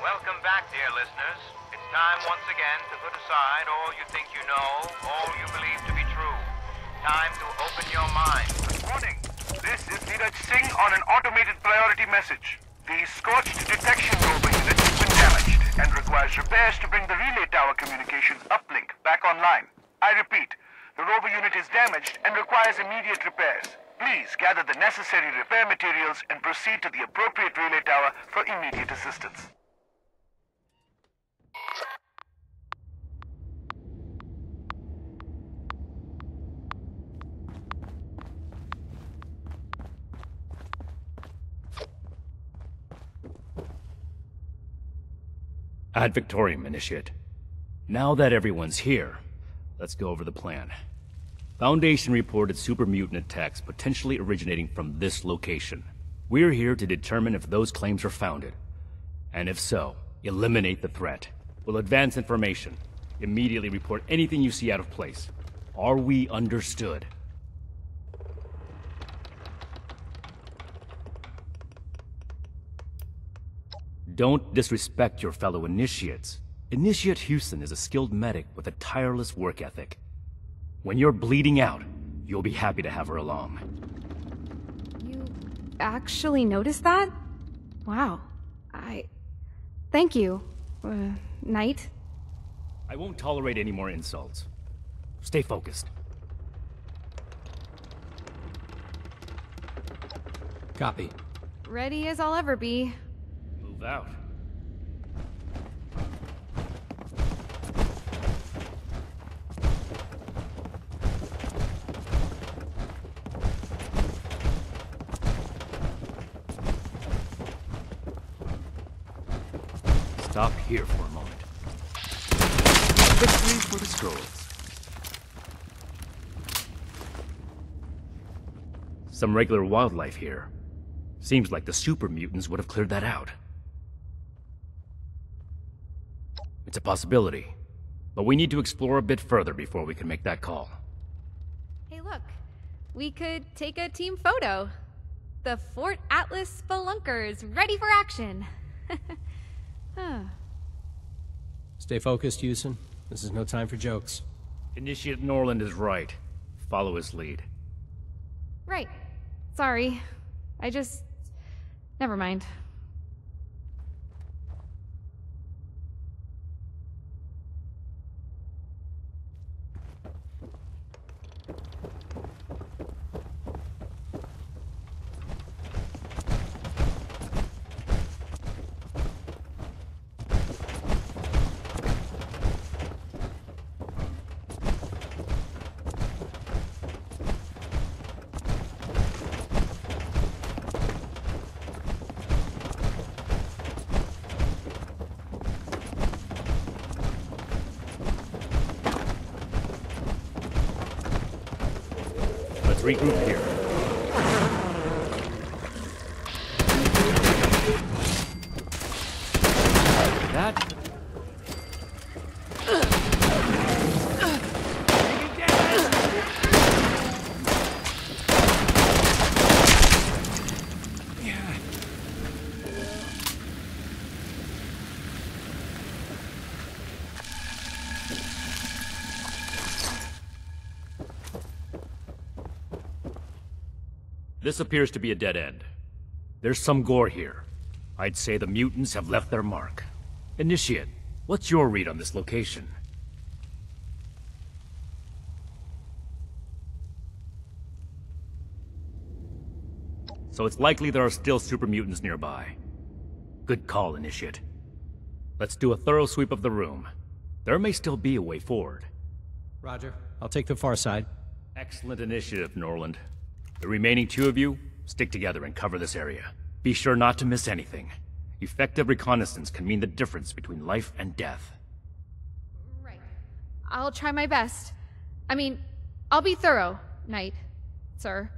Welcome back, dear listeners. It's time once again to put aside all you think you know, all you believe to be true. Time to open your mind. Good morning. This is Neeraj Singh on an automated priority message. The scorched detection rover unit has been damaged and requires repairs to bring the relay tower communications uplink back online. I repeat, the rover unit is damaged and requires immediate repairs. Please gather the necessary repair materials and proceed to the appropriate relay tower for immediate assistance. Ad Victoriam, Initiate. Now that everyone's here, let's go over the plan. Foundation reported super mutant attacks potentially originating from this location. We're here to determine if those claims are founded. And if so, eliminate the threat. We'll advance information. Immediately report anything you see out of place. Are we understood? Don't disrespect your fellow initiates. Initiate Hewsen is a skilled medic with a tireless work ethic. When you're bleeding out, you'll be happy to have her along. You actually noticed that? Wow. Thank you, Knight. I won't tolerate any more insults. Stay focused. Copy. Ready as I'll ever be. Move out. Stop here for a moment. Victory for the scrolls. Some regular wildlife here. Seems like the super mutants would have cleared that out. It's a possibility, but we need to explore a bit further before we can make that call. Hey look, we could take a team photo. The Fort Atlas Spelunkers, ready for action. Stay focused, Hewsen. This is no time for jokes. Initiate Norland is right. Follow his lead. Right. Sorry. Never mind. Regroup here. That. This appears to be a dead end. There's some gore here. I'd say the mutants have left their mark. Initiate, what's your read on this location? So it's likely there are still super mutants nearby. Good call, Initiate. Let's do a thorough sweep of the room. There may still be a way forward. Roger. I'll take the far side. Excellent initiative, Norland. The remaining two of you, stick together and cover this area. Be sure not to miss anything. Effective reconnaissance can mean the difference between life and death. Right. I'll try my best. I mean, I'll be thorough, Knight, sir.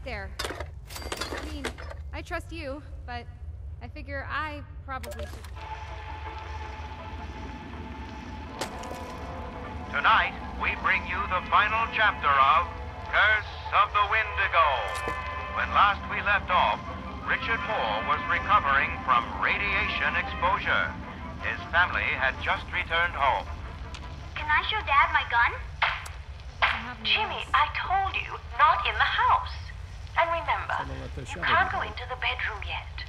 There. I mean, I trust you, but I figure I probably should. Tonight, we bring you the final chapter of Curse of the Wendigo. When last we left off, Richard Moore was recovering from radiation exposure. His family had just returned home. Can I show Dad my gun? Jimmy, I told you, not in the house. And remember, you can't go into the bedroom yet.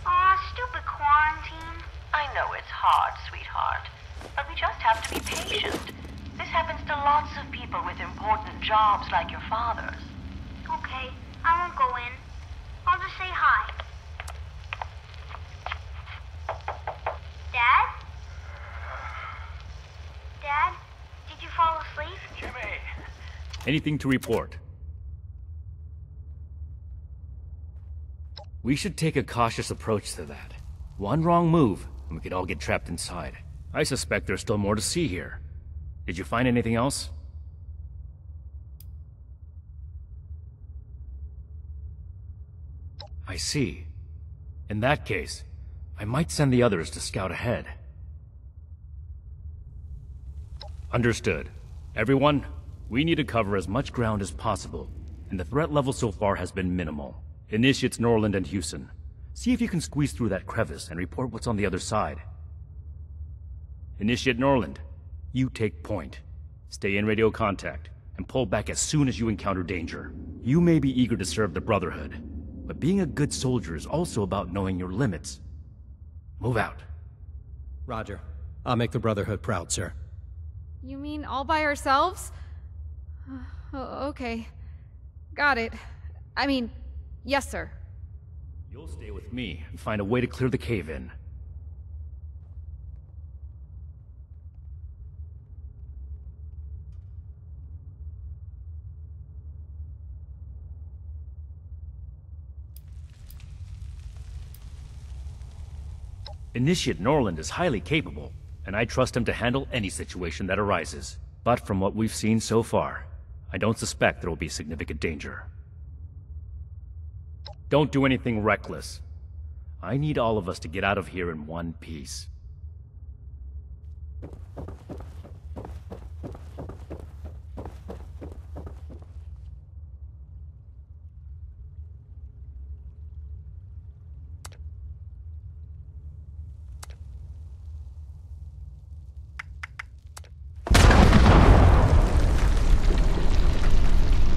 Aw, stupid quarantine. I know it's hard, sweetheart, but we just have to be patient. This happens to lots of people with important jobs like your father's. Okay, I won't go in. I'll just say hi. Dad? Dad? Did you fall asleep? Jimmy! Anything to report? We should take a cautious approach to that. One wrong move, and we could all get trapped inside. I suspect there's still more to see here. Did you find anything else? I see. In that case, I might send the others to scout ahead. Understood. Everyone, we need to cover as much ground as possible, and the threat level so far has been minimal. Initiates Norland and Hewsen. See if you can squeeze through that crevice and report what's on the other side. Initiate Norland, you take point. Stay in radio contact, and pull back as soon as you encounter danger. You may be eager to serve the Brotherhood, but being a good soldier is also about knowing your limits. Move out. Roger. I'll make the Brotherhood proud, sir. You mean all by ourselves? Okay. Got it. I mean, yes, sir. You'll stay with me and find a way to clear the cave-in. Initiate Norland is highly capable, and I trust him to handle any situation that arises. But from what we've seen so far, I don't suspect there will be significant danger. Don't do anything reckless. I need all of us to get out of here in one piece.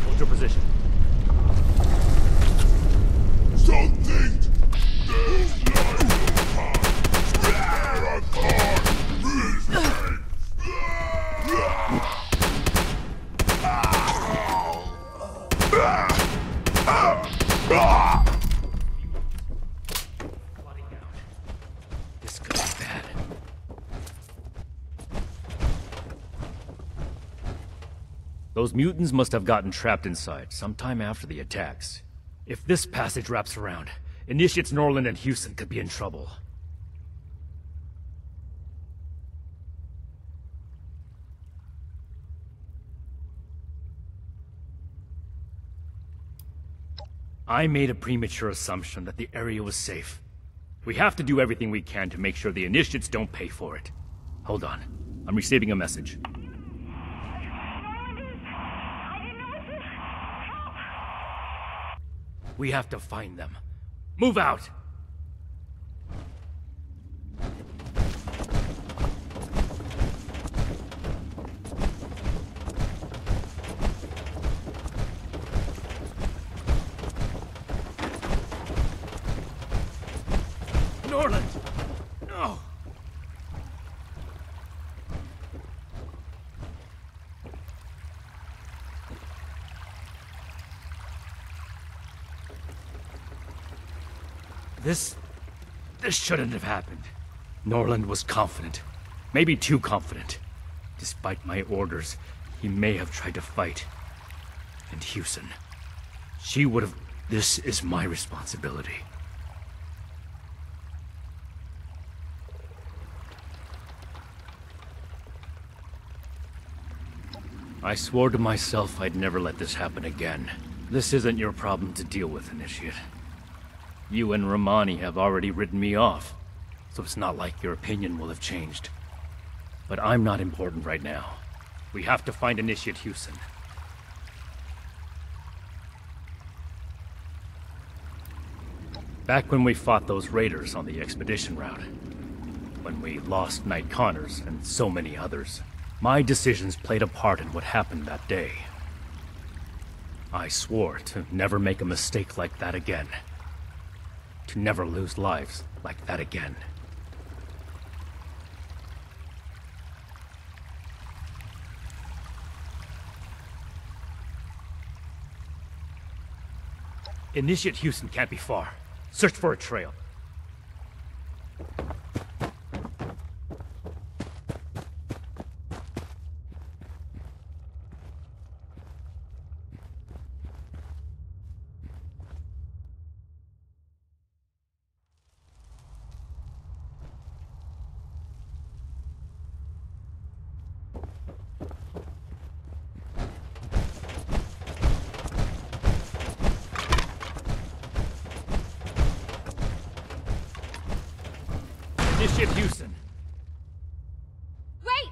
Hold your position. This could be bad. Those mutants must have gotten trapped inside sometime after the attacks. If this passage wraps around, Initiates Norland and Hewsen could be in trouble. I made a premature assumption that the area was safe. We have to do everything we can to make sure the Initiates don't pay for it. Hold on. I'm receiving a message. We have to find them. Move out! Norland! No! This shouldn't have happened. Norland was confident. Maybe too confident. Despite my orders, he may have tried to fight. And Hewsen. She would have... This is my responsibility. I swore to myself I'd never let this happen again. This isn't your problem to deal with, Initiate. You and Rahmani have already written me off, so it's not like your opinion will have changed. But I'm not important right now. We have to find Initiate Hewsen. Back when we fought those raiders on the expedition route, when we lost Knight Connors and so many others, my decisions played a part in what happened that day. I swore to never make a mistake like that again. To never lose lives like that again. Initiate Hewsen can't be far. Search for a trail. Initiate Hewsen. Wait!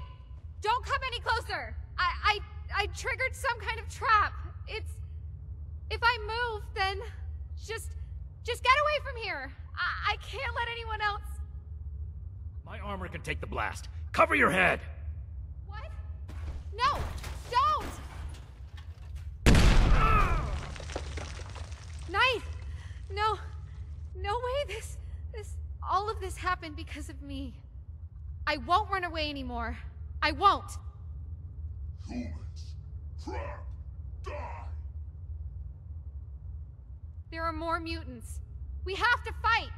Don't come any closer! I triggered some kind of trap. If I move, then just get away from here. I can't let anyone else. My armor can take the blast. Cover your head! What? No! Don't! Knight! No way all of this happened because of me. I won't run away anymore. I won't. Humans, trap, die! There are more mutants. We have to fight!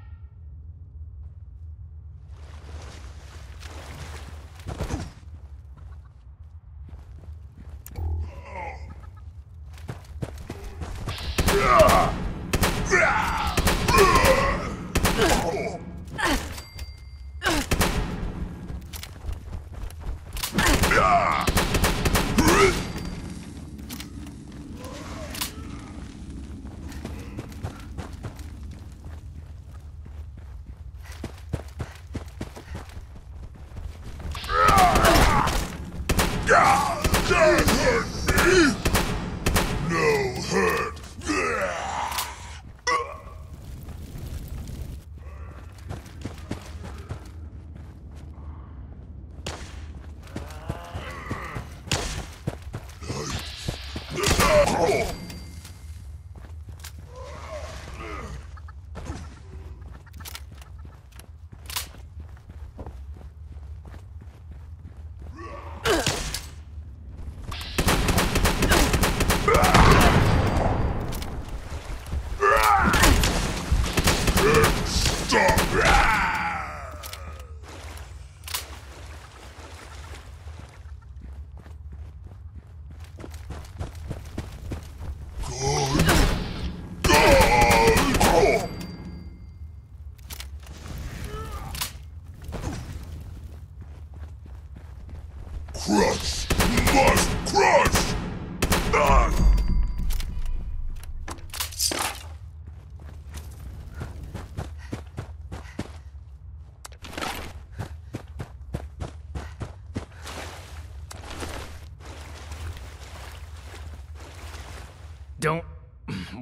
Don't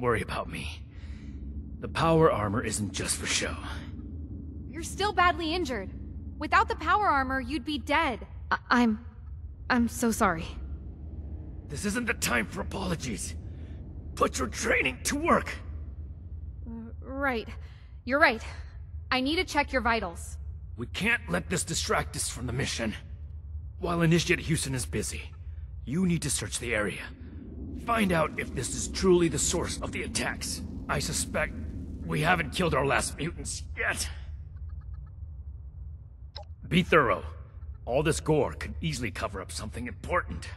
worry about me. The power armor isn't just for show. You're still badly injured. Without the power armor, you'd be dead. I'm so sorry. This isn't the time for apologies. Put your training to work. Right. You're right. I need to check your vitals. We can't let this distract us from the mission. While Initiate Hewsen is busy, you need to search the area. Find out if this is truly the source of the attacks. I suspect We haven't killed our last mutants yet. Be thorough. All this gore could easily cover up something important.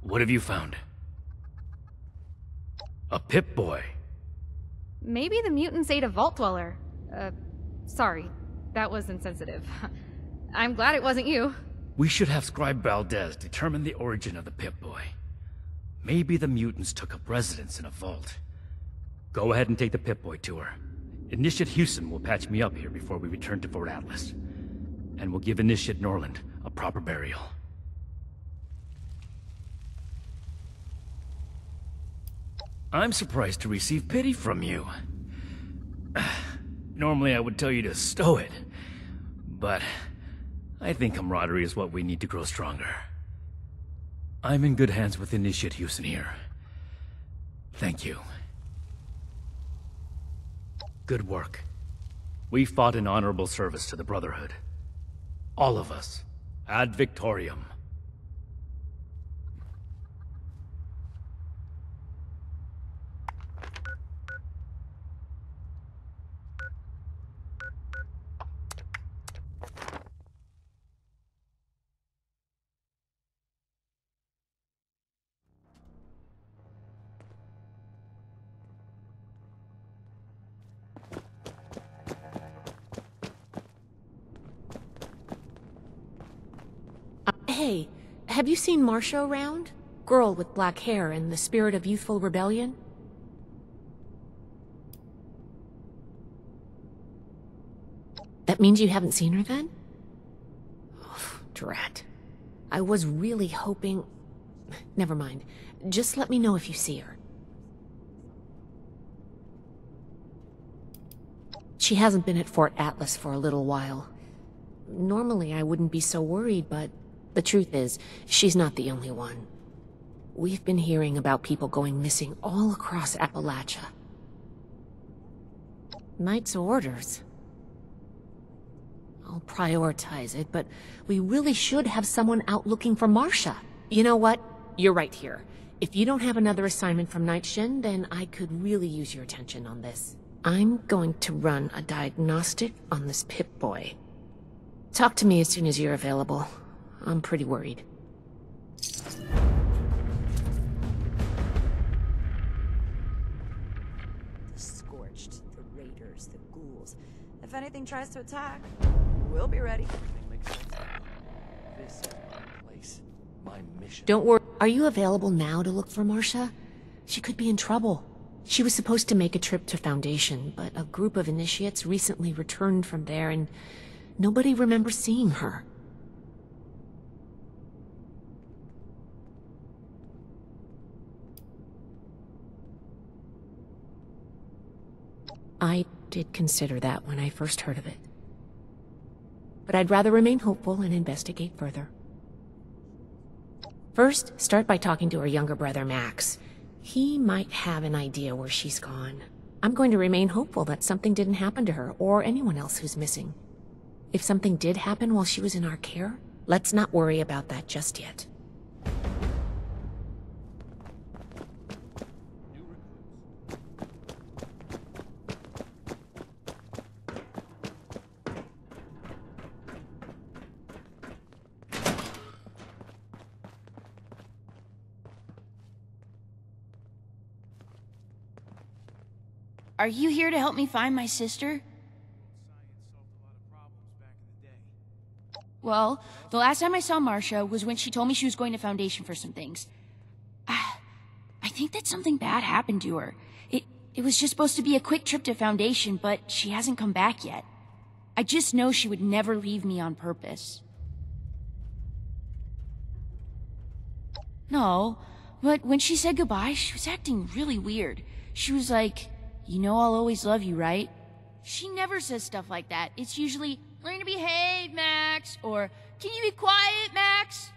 What have you found? A Pip-Boy. Maybe the mutants ate a vault dweller. Sorry. That was insensitive. I'm glad it wasn't you. We should have Scribe Valdez determine the origin of the Pip-Boy. Maybe the mutants took up residence in a vault. Go ahead and take the Pip-Boy to her. Initiate Hewsen will patch me up here before we return to Fort Atlas. And we'll give Initiate Norland a proper burial. I'm surprised to receive pity from you. Normally I would tell you to stow it, but I think camaraderie is what we need to grow stronger. I'm in good hands with Initiate Hewsen here. Thank you. Good work. We fought in honorable service to the Brotherhood. All of us. Ad Victoriam. Hey, have you seen Marcia around? Girl with black hair and the spirit of youthful rebellion? That means you haven't seen her then? Oh, drat. I was really hoping... Never mind. Just let me know if you see her. She hasn't been at Fort Atlas for a little while. Normally I wouldn't be so worried, but... the truth is, she's not the only one. We've been hearing about people going missing all across Appalachia. Knight's orders. I'll prioritize it, but we really should have someone out looking for Marcia. You know what? You're right here. If you don't have another assignment from Knight Shin, then I could really use your attention on this. I'm going to run a diagnostic on this Pip-Boy. Talk to me as soon as you're available. I'm pretty worried. The Scorched, the Raiders, the Ghouls. If anything tries to attack, we'll be ready. This is my place. My mission. Don't worry. Are you available now to look for Marcia? She could be in trouble. She was supposed to make a trip to Foundation, but a group of initiates recently returned from there and nobody remembers seeing her. I did consider that when I first heard of it. But I'd rather remain hopeful and investigate further. First, start by talking to her younger brother, Max. He might have an idea where she's gone. I'm going to remain hopeful that something didn't happen to her or anyone else who's missing. If something did happen while she was in our care, let's not worry about that just yet. Are you here to help me find my sister? Well, the last time I saw Marcia was when she told me she was going to Foundation for some things. I think that something bad happened to her. It was just supposed to be a quick trip to Foundation, but she hasn't come back yet. I just know she would never leave me on purpose. No, but when she said goodbye, she was acting really weird. She was like, "You know I'll always love you, right?" She never says stuff like that. It's usually, "Learn to behave, Max," or "Can you be quiet, Max?"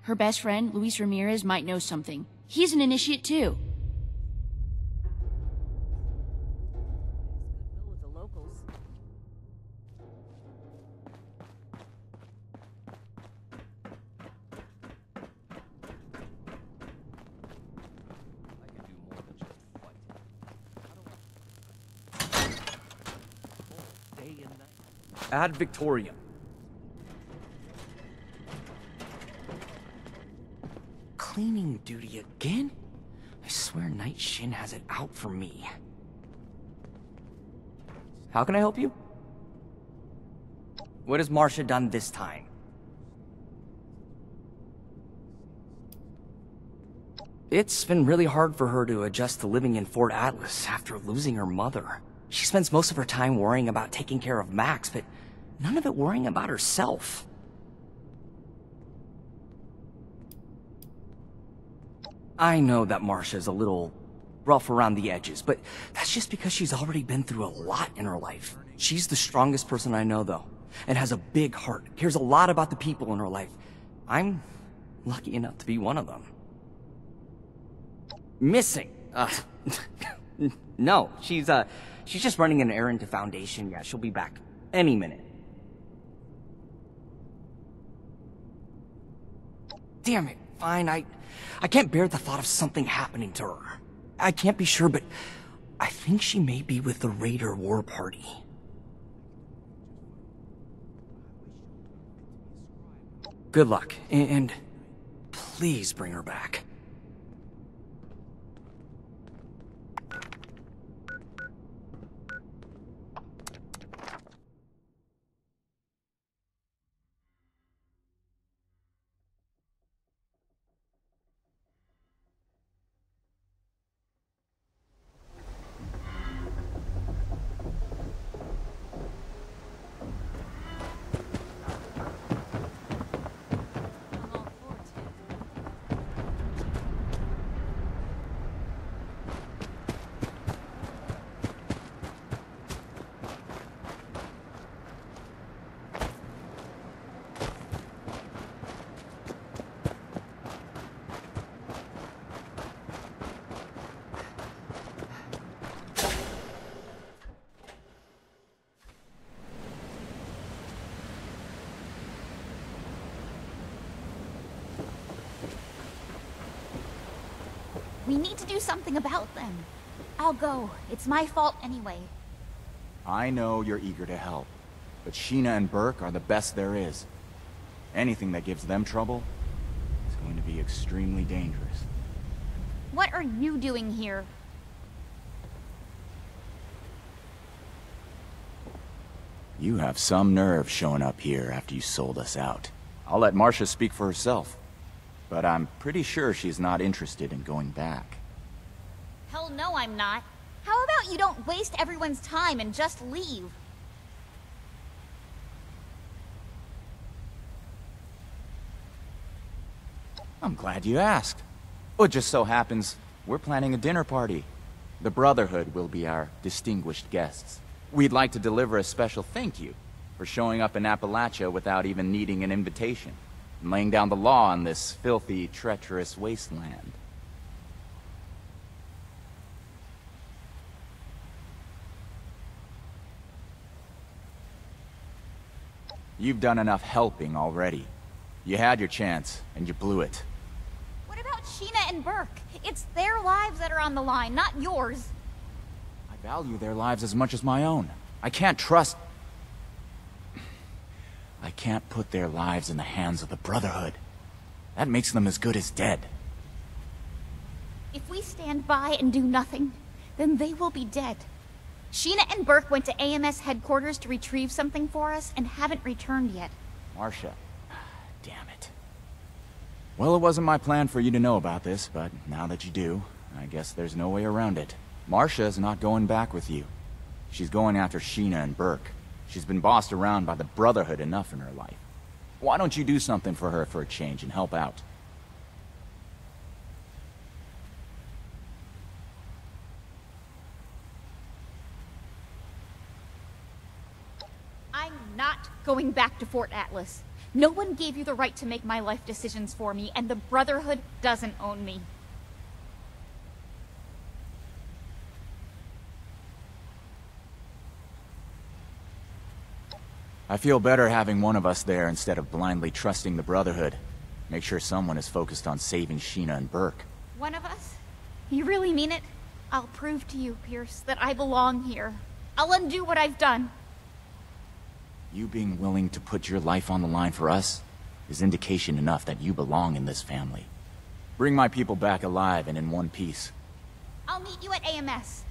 Her best friend, Luis Ramirez, might know something. He's an initiate too. Goodwill with the locals. I can do more than just fight. Day and night. Ad Victoriam. Cleaning duty again? I swear Knight Shin has it out for me. How can I help you? What has Marcia done this time? It's been really hard for her to adjust to living in Fort Atlas after losing her mother. She spends most of her time worrying about taking care of Max, but none of it worrying about herself. I know that Marcia's a little rough around the edges, but that's just because she's already been through a lot in her life. She's the strongest person I know, though, and has a big heart, cares a lot about the people in her life. I'm lucky enough to be one of them. Missing? No, she's just running an errand to Foundation. Yeah, she'll be back any minute. Damn it, fine, I can't bear the thought of something happening to her. I can't be sure, but I think she may be with the Raider War Party. Good luck, and please bring her back. We need to do something about them. I'll go. It's my fault anyway. I know you're eager to help, but Sheena and Burke are the best there is. Anything that gives them trouble is going to be extremely dangerous. What are you doing here? You have some nerve showing up here after you sold us out. I'll let Marcia speak for herself, but I'm pretty sure she's not interested in going back. Hell no, I'm not. How about you don't waste everyone's time and just leave? I'm glad you asked. It just so happens we're planning a dinner party. The Brotherhood will be our distinguished guests. We'd like to deliver a special thank you for showing up in Appalachia without even needing an invitation, and laying down the law on this filthy, treacherous wasteland. You've done enough helping already. You had your chance, and you blew it. What about Sheena and Burke? It's their lives that are on the line, not yours. I value their lives as much as my own. I can't trust... I can't put their lives in the hands of the Brotherhood. That makes them as good as dead. If we stand by and do nothing, then they will be dead. Sheena and Burke went to AMS Headquarters to retrieve something for us and haven't returned yet. Marcia. Damn it. Well, it wasn't my plan for you to know about this, but now that you do, I guess there's no way around it. Marcia's not going back with you. She's going after Sheena and Burke. She's been bossed around by the Brotherhood enough in her life. Why don't you do something for her for a change and help out? not going back to Fort Atlas. No one gave you the right to make my life decisions for me, and the Brotherhood doesn't own me. I feel better having one of us there instead of blindly trusting the Brotherhood. Make sure someone is focused on saving Sheena and Burke. One of us? You really mean it? I'll prove to you, Pierce, that I belong here. I'll undo what I've done. You being willing to put your life on the line for us is indication enough that you belong in this family. Bring my people back alive and in one piece. I'll meet you at AMS.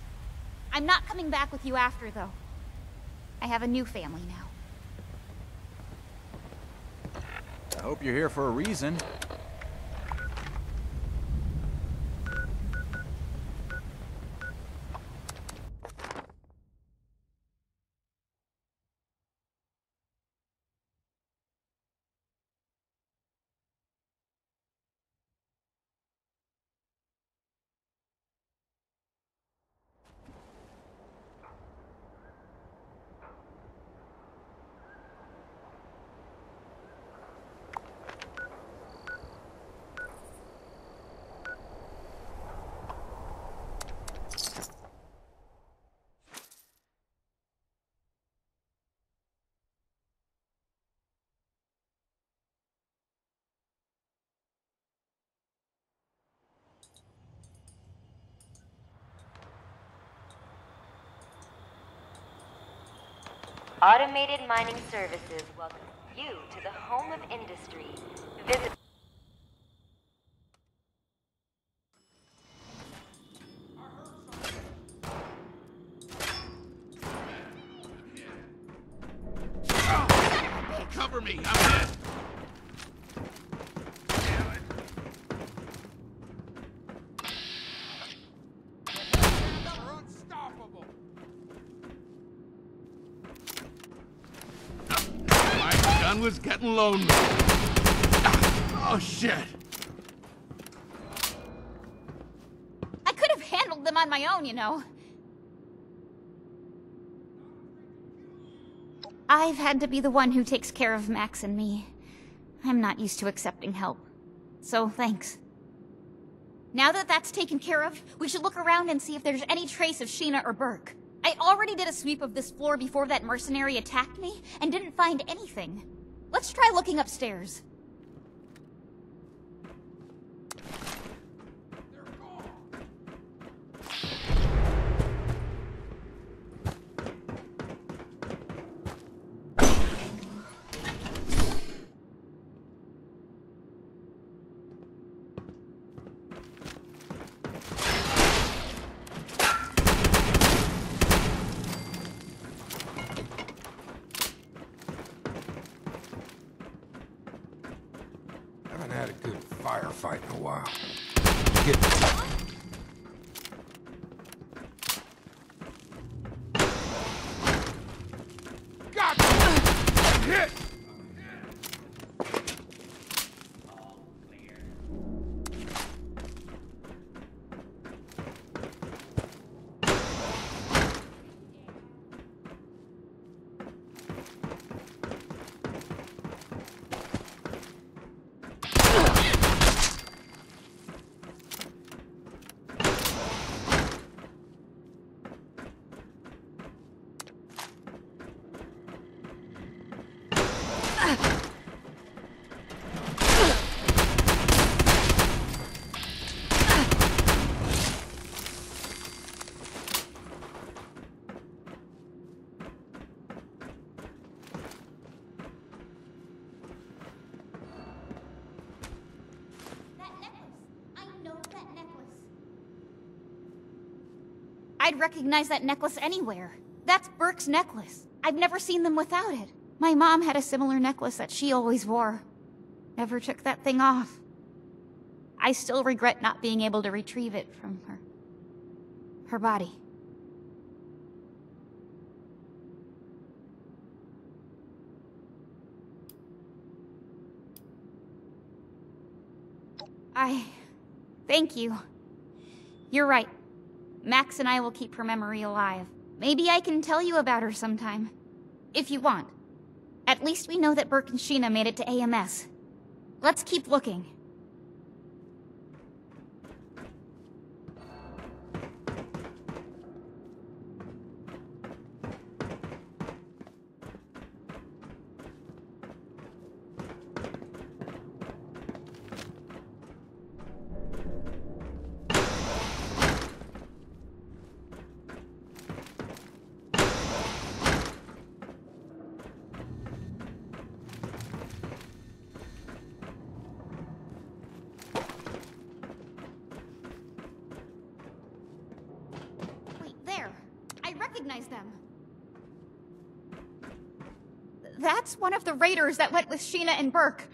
I'm not coming back with you after, though. I have a new family now. I hope you're here for a reason. Automated Mining Services welcome you to the home of industry. Visit... Cover me, I'm dead. Was getting lonely. Oh, shit. I could have handled them on my own, you know. I've had to be the one who takes care of Max and me. I'm not used to accepting help. So, thanks. Now that that's taken care of, we should look around and see if there's any trace of Sheena or Burke. I already did a sweep of this floor before that mercenary attacked me, and didn't find anything. Let's try looking upstairs. Firefight in a while. Got you! Hit! I'd recognize that necklace anywhere. That's Burke's necklace. I've never seen them without it. My mom had a similar necklace that she always wore. Never took that thing off. I still regret not being able to retrieve it from her body. Thank you. You're right. Max and I will keep her memory alive. Maybe I can tell you about her sometime. If you want. At least we know that Burke and Sheena made it to AMS. Let's keep looking. Them. That's one of the raiders that went with Sheena and Burke.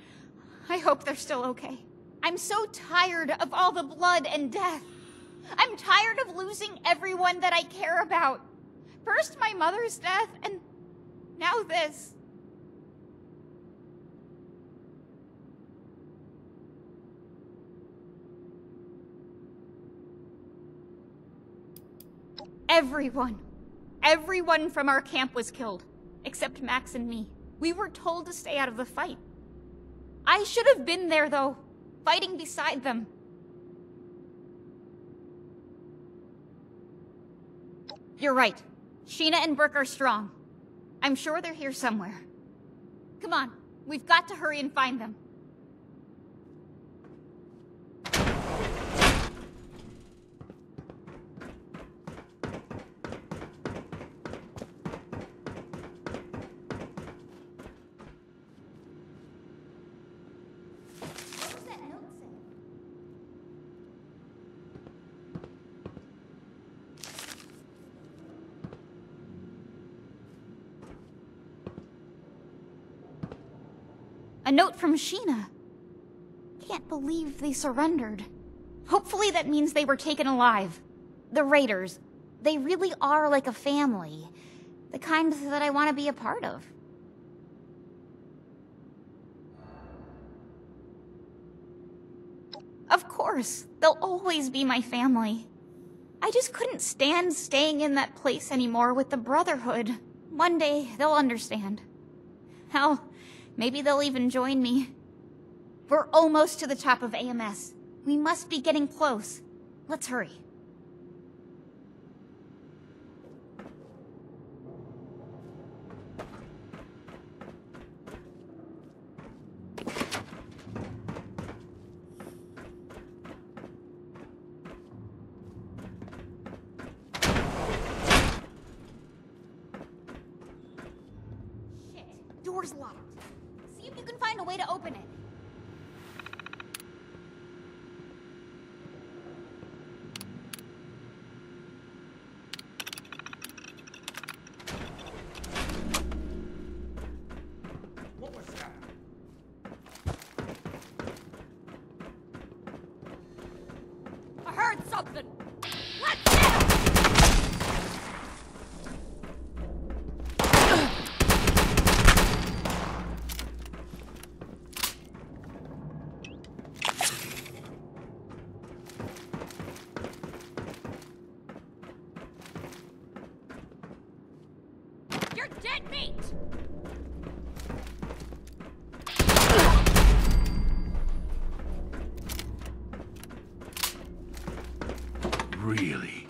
I hope they're still okay. I'm so tired of all the blood and death. I'm tired of losing everyone that I care about. First my mother's death, and now this. Everyone from our camp was killed, except Max and me. We were told to stay out of the fight. I should have been there, though, fighting beside them. You're right. Sheena and Burke are strong. I'm sure they're here somewhere. Come on, we've got to hurry and find them. A note from Sheena. Can't believe they surrendered. Hopefully that means they were taken alive. The raiders, they really are like a family. The kind that I want to be a part of. Of course, they'll always be my family. I just couldn't stand staying in that place anymore with the Brotherhood. One day, they'll understand. Hell, maybe they'll even join me. We're almost to the top of AMS. We must be getting close. Let's hurry. Shit, door's locked. See if you can find a way to open it. What was that? I heard something. Let's get him! You're dead meat! Really?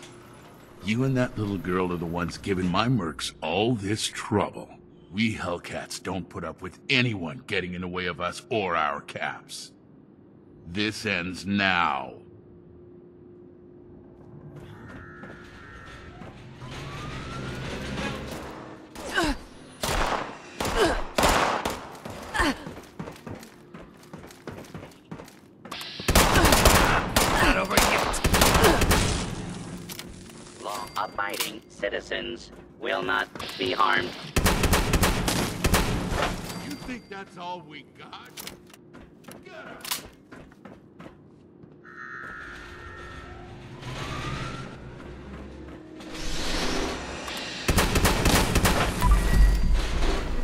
You and that little girl are the ones giving my mercs all this trouble. We Hellcats don't put up with anyone getting in the way of us or our caps. This ends now. Not over yet. Law-abiding citizens will not be harmed. You think that's all we got? Get 'em!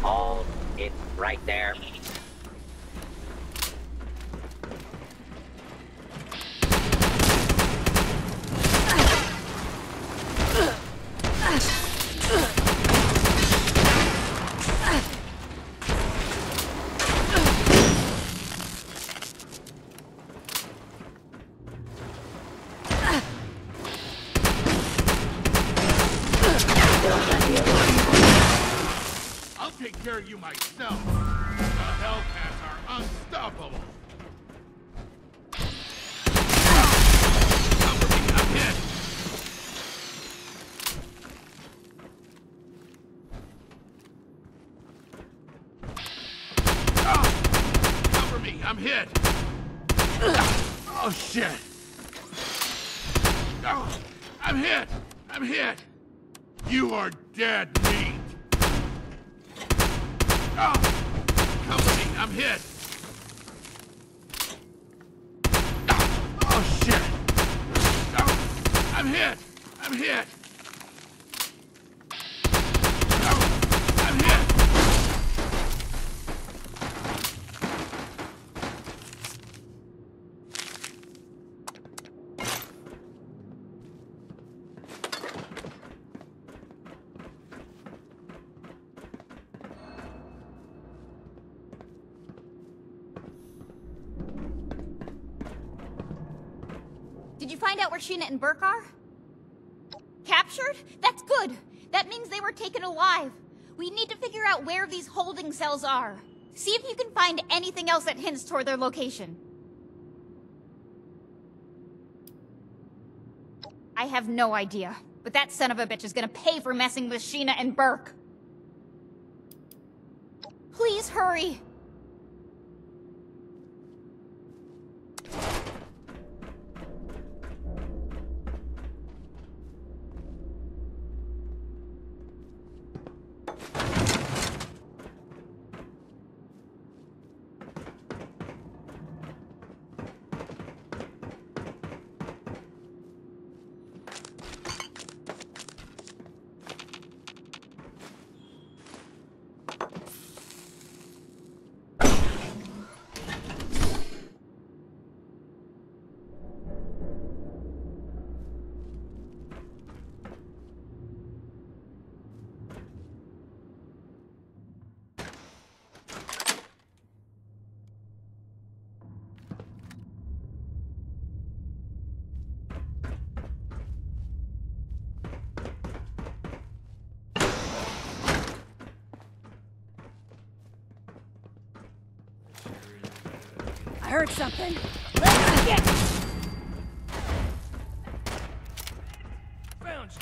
Hold it right there. The Hellcats are unstoppable. Cover me, I'm hit. Cover me, I'm hit. Oh shit. Oh, I'm hit. I'm hit. You are dead meat. Oh, cover me, I'm hit. Oh shit. Oh, I'm hit. I'm hit. Oh, I'm hit. Did you find out where Sheena and Burke are? Captured? That's good. That means they were taken alive. We need to figure out where these holding cells are. See if you can find anything else that hints toward their location. I have no idea, but that son of a bitch is gonna pay for messing with Sheena and Burke. Please hurry. I heard something. Let's get. Found you.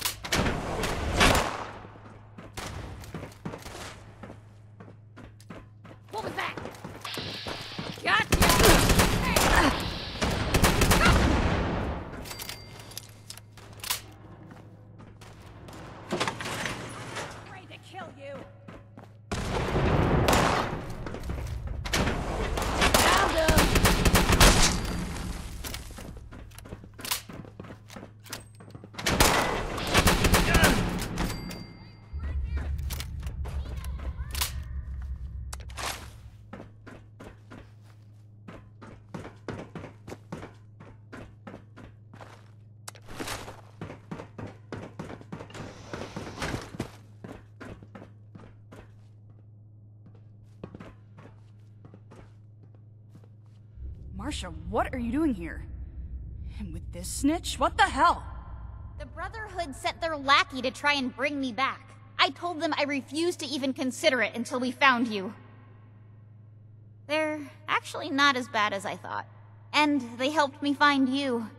Pull me back. Gotcha. Afraid to kill you. Marcia, what are you doing here? And with this snitch? What the hell? The Brotherhood sent their lackey to try and bring me back. I told them I refused to even consider it until we found you. They're actually not as bad as I thought. And they helped me find you.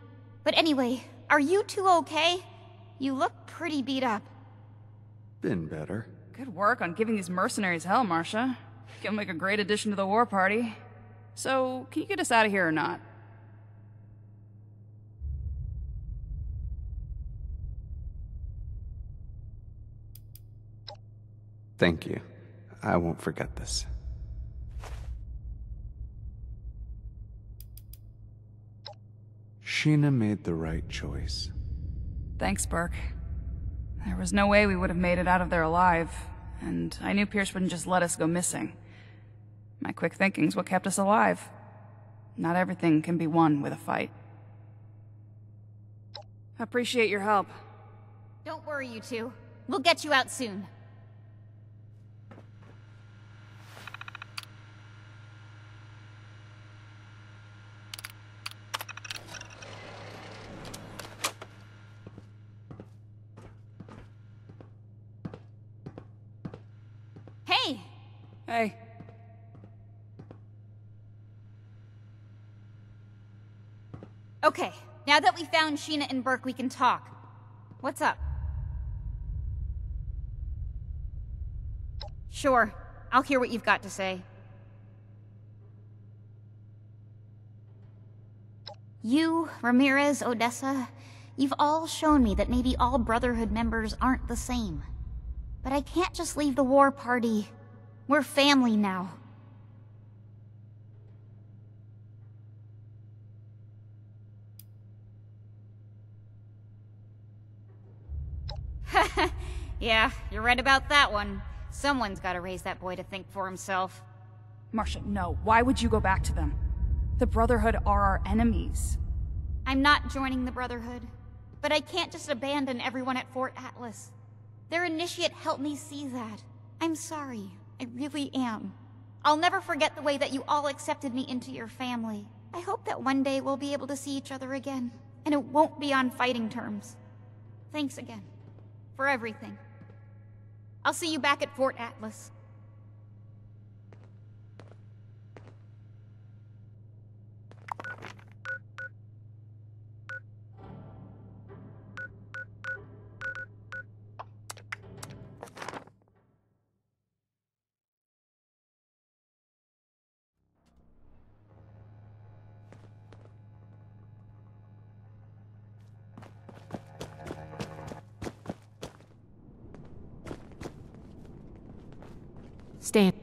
But anyway, are you two okay? You look pretty beat up. Been better. Good work on giving these mercenaries hell, Marcia. You'll make a great addition to the war party. So, can you get us out of here or not? Thank you. I won't forget this. Sheena made the right choice. Thanks, Burke. There was no way we would have made it out of there alive, and I knew Pierce wouldn't just let us go missing. My quick thinking's what kept us alive. Not everything can be won with a fight. Appreciate your help. Don't worry, you two. We'll get you out soon. Hey! Hey. Okay, now that we found Sheena and Burke, we can talk. What's up? Sure, I'll hear what you've got to say. You, Ramirez, Odessa, you've all shown me that maybe all Brotherhood members aren't the same. But I can't just leave the war party. We're family now. Yeah, you're right about that one. Someone's gotta raise that boy to think for himself. Marcia, no. Why would you go back to them? The Brotherhood are our enemies. I'm not joining the Brotherhood, but I can't just abandon everyone at Fort Atlas. Their initiate helped me see that. I'm sorry. I really am. I'll never forget the way that you all accepted me into your family. I hope that one day we'll be able to see each other again, and it won't be on fighting terms. Thanks again. For everything. I'll see you back at Fort Atlas.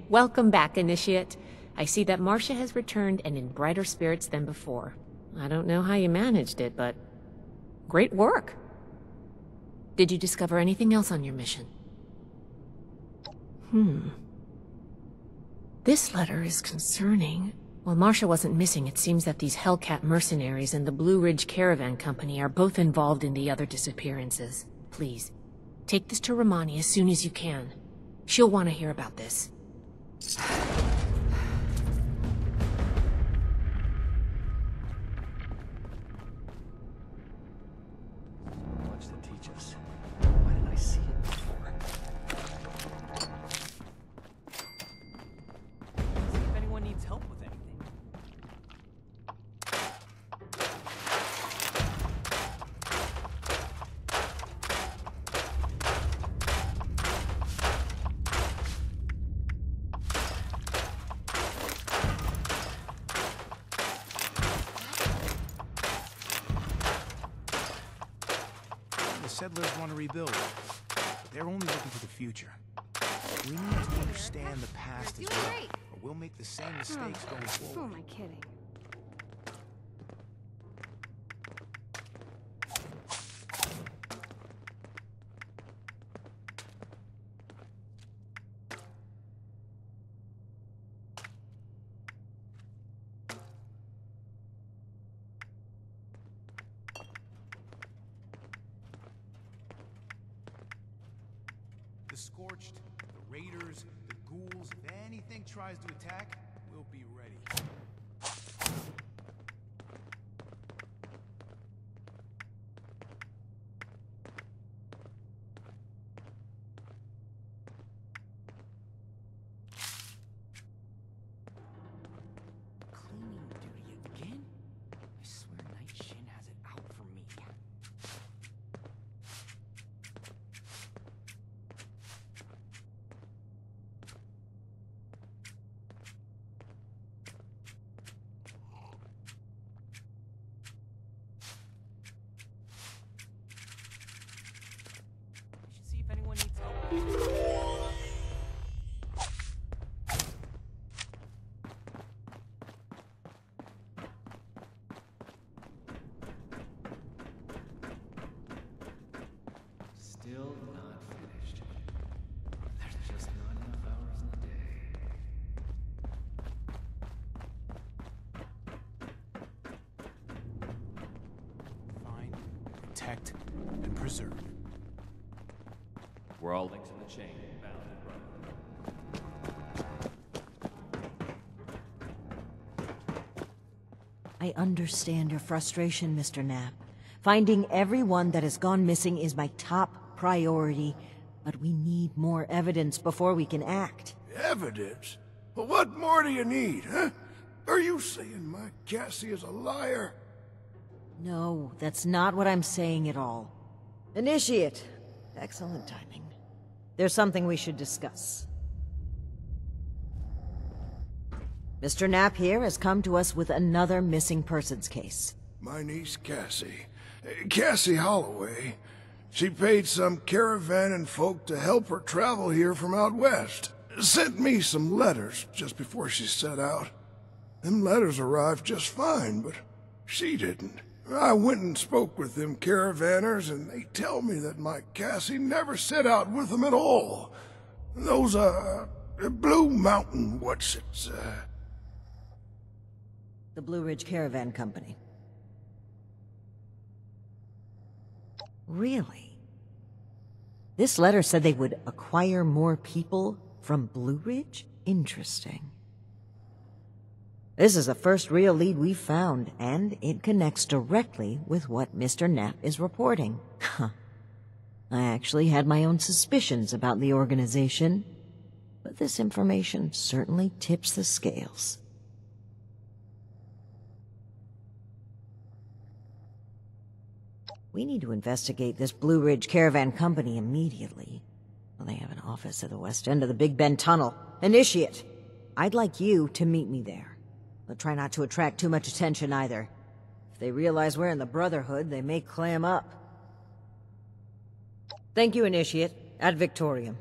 Welcome back, Initiate. I see that Marcia has returned and in brighter spirits than before. I don't know how you managed it, but great work. Did you discover anything else on your mission? This letter is concerning. While Marcia wasn't missing, it seems that these Hellcat mercenaries and the Blue Ridge Caravan Company are both involved in the other disappearances. Please, take this to Rahmani as soon as you can. She'll want to hear about this. Much to teach us. Why didn't I see it before? See if anyone needs help with anything. Settlers want to rebuild. They're only looking to the future. We need to understand the past as well, or we'll make the same mistakes going forward. Who am I kidding? The Scorched, the Raiders, the Ghouls, if anything tries to attack, we'll be ready. Cleaning duty again? I swear Knight Shin has it out for me. See if anyone needs help. Still not finished. There's just not enough hours in the day. Find, protect, and preserve. We're all links in the chain, bound and I understand your frustration, Mr. Knapp. Finding everyone that has gone missing is my top priority, but we need more evidence before we can act. Evidence? Well, what more do you need, huh? Are you saying my Cassie is a liar? No, that's not what I'm saying at all. Initiate. Excellent timing. There's something we should discuss. Mr. Knapp here has come to us with another missing persons case. My niece Cassie. Cassie Holloway. She paid some caravan folk to help her travel here from out west. Sent me some letters just before she set out. Them letters arrived just fine, but she didn't. I went and spoke with them caravanners, and they tell me that my Cassie never set out with them at all. Those, Blue Mountain, The Blue Ridge Caravan Company. Really? This letter said they would acquire more people from Blue Ridge? Interesting. This is the first real lead we've found, and it connects directly with what Mr. Knapp is reporting. I actually had my own suspicions about the organization, but this information certainly tips the scales. We need to investigate this Blue Ridge Caravan Company immediately. Well, they have an office at the west end of the Big Bend Tunnel. Initiate! I'd like you to meet me there. But try not to attract too much attention either. If they realize we're in the Brotherhood, they may clam up. Thank you, Initiate. Ad Victoriam.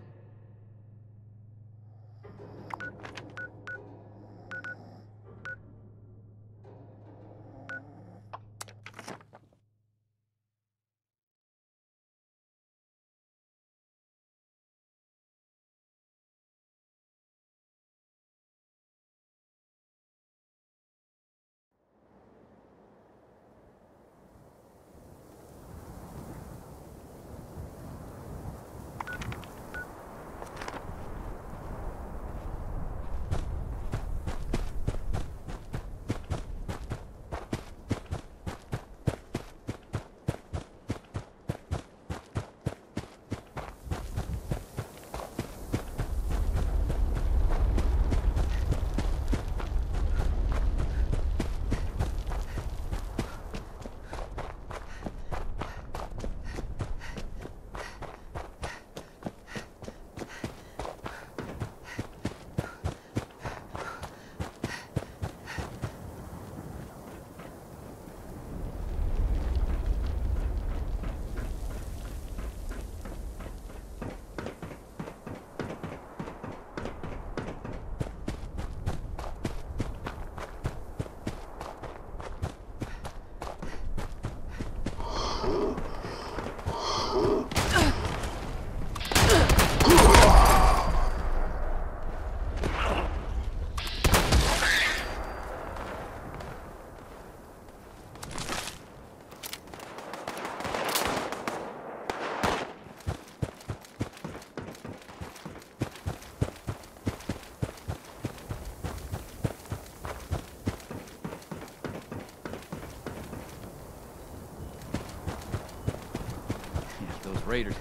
Raiders.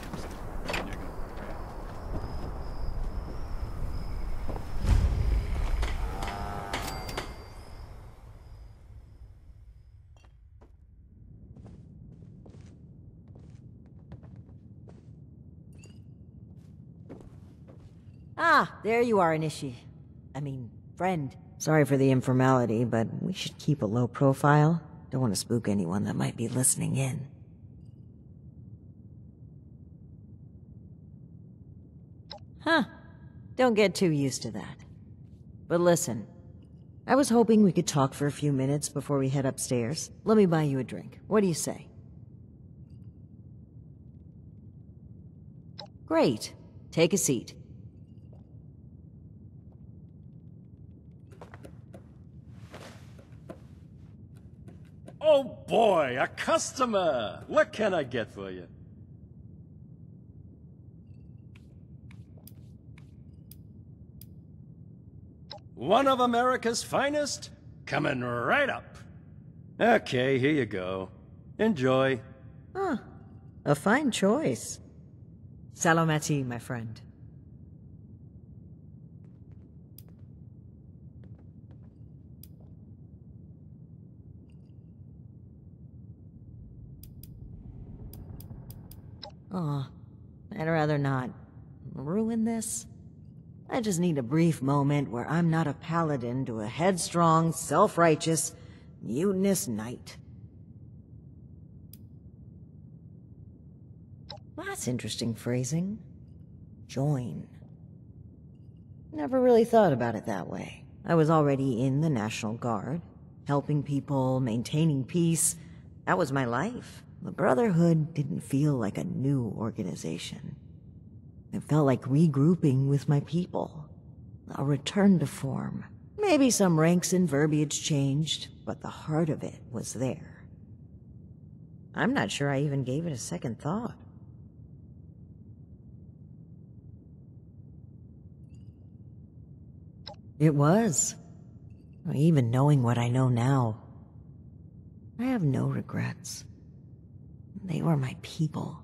Ah, there you are, friend. Sorry for the informality, but we should keep a low profile. Don't want to spook anyone that might be listening in. Huh. Don't get too used to that. But listen, I was hoping we could talk for a few minutes before we head upstairs. Let me buy you a drink. What do you say? Great. Take a seat. Oh boy, a customer! What can I get for you? One of America's finest? Coming right up. Okay, here you go. Enjoy. Huh. A fine choice. Salomati, my friend. Aw, I'd rather not ruin this. I just need a brief moment where I'm not a paladin to a headstrong, self-righteous, mutinous knight. That's interesting phrasing. Join. Never really thought about it that way. I was already in the National Guard, helping people, maintaining peace. That was my life. The Brotherhood didn't feel like a new organization. It felt like regrouping with my people. A return to form. Maybe some ranks and verbiage changed, but the heart of it was there. I'm not sure I even gave it a second thought. It was. Even knowing what I know now, I have no regrets. They were my people,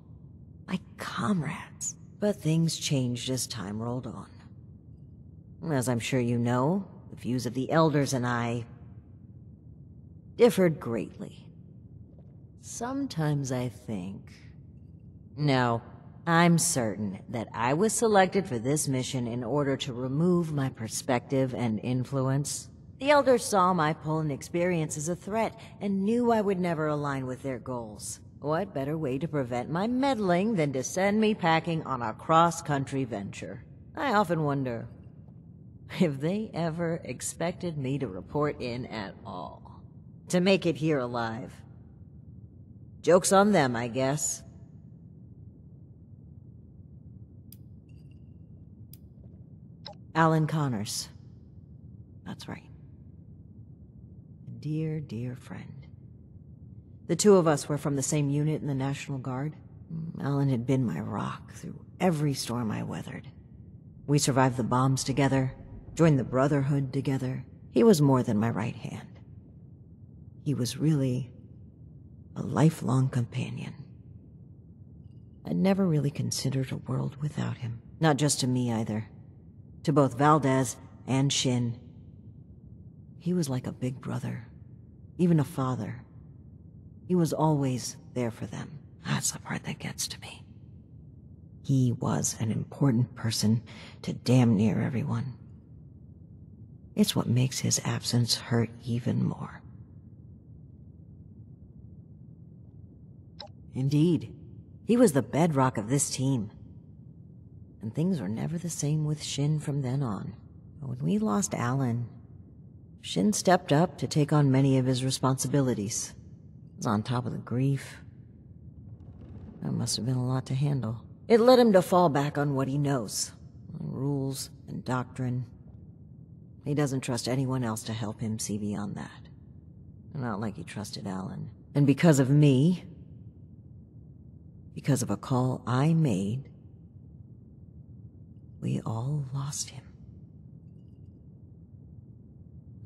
my comrades. But things changed as time rolled on. As I'm sure you know, the views of the elders and I differed greatly. Sometimes I think... No, I'm certain that I was selected for this mission in order to remove my perspective and influence. The elders saw my pull and experience as a threat and knew I would never align with their goals. What better way to prevent my meddling than to send me packing on a cross-country venture? I often wonder if they ever expected me to report in at all. To make it here alive. Joke's on them, I guess. Alan Connors. That's right. A dear, dear friend. The two of us were from the same unit in the National Guard. Alan had been my rock through every storm I weathered. We survived the bombs together, joined the Brotherhood together. He was more than my right hand. He was really a lifelong companion. I'd never really considered a world without him. Not just to me either. To both Valdez and Shin. He was like a big brother, even a father. He was always there for them. That's the part that gets to me. He was an important person to damn near everyone. It's what makes his absence hurt even more. Indeed, he was the bedrock of this team. And things were never the same with Shin from then on. But when we lost Alan, Shin stepped up to take on many of his responsibilities. Was on top of the grief. That must have been a lot to handle. It led him to fall back on what he knows. Rules and doctrine. He doesn't trust anyone else to help him see beyond that. Not like he trusted Alan. And because of me, because of a call I made, we all lost him.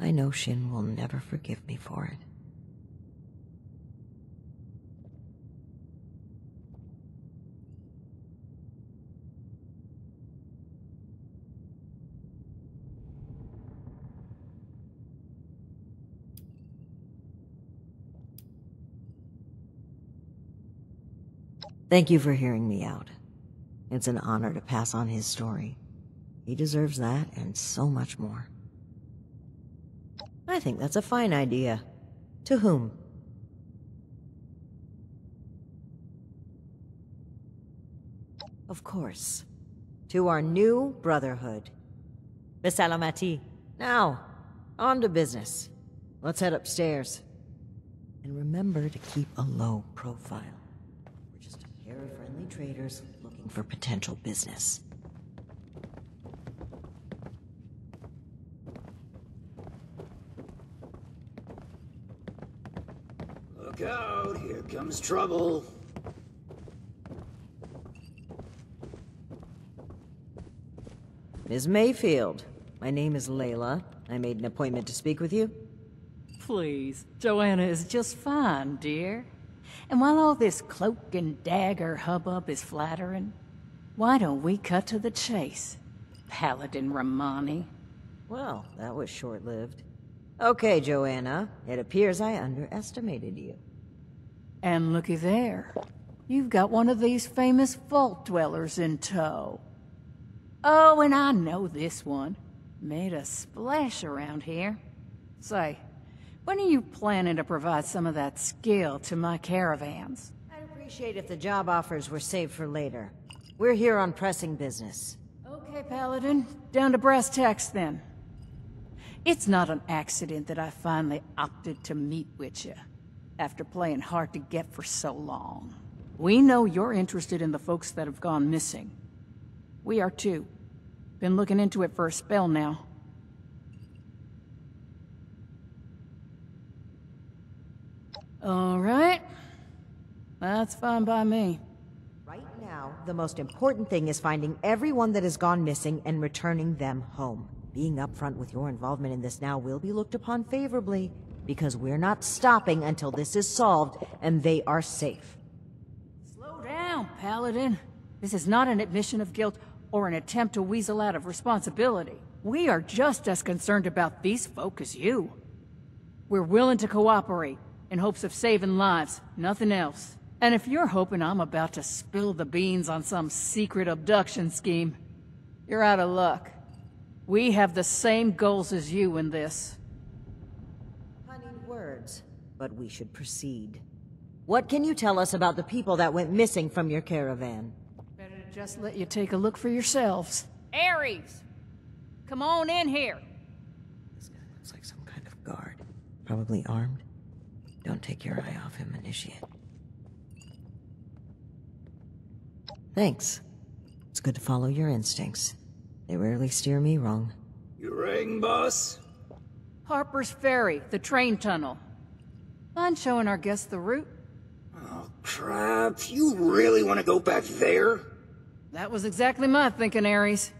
I know Shin will never forgive me for it. Thank you for hearing me out. It's an honor to pass on his story. He deserves that and so much more. I think that's a fine idea. To whom? Of course. To our new Brotherhood. Bisalamati. Now, on to business. Let's head upstairs. And remember to keep a low profile. We're just a pair of friendly traders looking for potential business. Look out, here comes trouble. Ms. Mayfield, my name is Layla. I made an appointment to speak with you. Please, Joanna is just fine, dear. And while all this cloak and dagger hubbub is flattering, why don't we cut to the chase, Paladin Rahmani? Well, that was short-lived. Okay, Joanna, it appears I underestimated you. And looky there. You've got one of these famous vault dwellers in tow. Oh, and I know this one. Made a splash around here. Say, when are you planning to provide some of that skill to my caravans? I'd appreciate if the job offers were saved for later. We're here on pressing business. Okay, Paladin. Down to brass tacks, then. It's not an accident that I finally opted to meet with you, after playing hard to get for so long. We know you're interested in the folks that have gone missing. We are too. Been looking into it for a spell now. All right. That's fine by me. Right now, the most important thing is finding everyone that has gone missing and returning them home. Being upfront with your involvement in this now will be looked upon favorably, because we're not stopping until this is solved and they are safe. Slow down, Paladin. This is not an admission of guilt or an attempt to weasel out of responsibility. We are just as concerned about these folk as you. We're willing to cooperate, in hopes of saving lives, nothing else. And if you're hoping I'm about to spill the beans on some secret abduction scheme, you're out of luck. We have the same goals as you in this. Honeyed words, but we should proceed. What can you tell us about the people that went missing from your caravan? Better to just let you take a look for yourselves. Aries! Come on in here! This guy looks like some kind of guard. Probably armed. Don't take your eye off him, Initiate. Thanks. It's good to follow your instincts. They rarely steer me wrong. You rang, boss? Harpers Ferry, the train tunnel. Mind showing our guests the route? Oh, crap. You really want to go back there? That was exactly my thinking, Aries.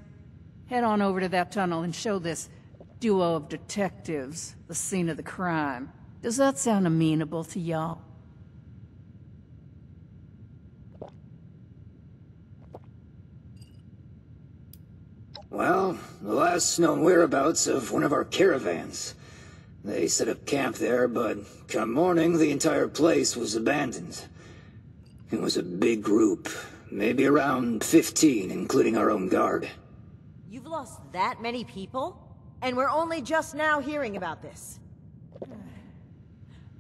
Head on over to that tunnel and show this duo of detectives the scene of the crime. Does that sound amenable to y'all? Well, the last known whereabouts of one of our caravans. They set up camp there, but come morning, the entire place was abandoned. It was a big group, maybe around 15, including our own guard. You've lost that many people? And we're only just now hearing about this.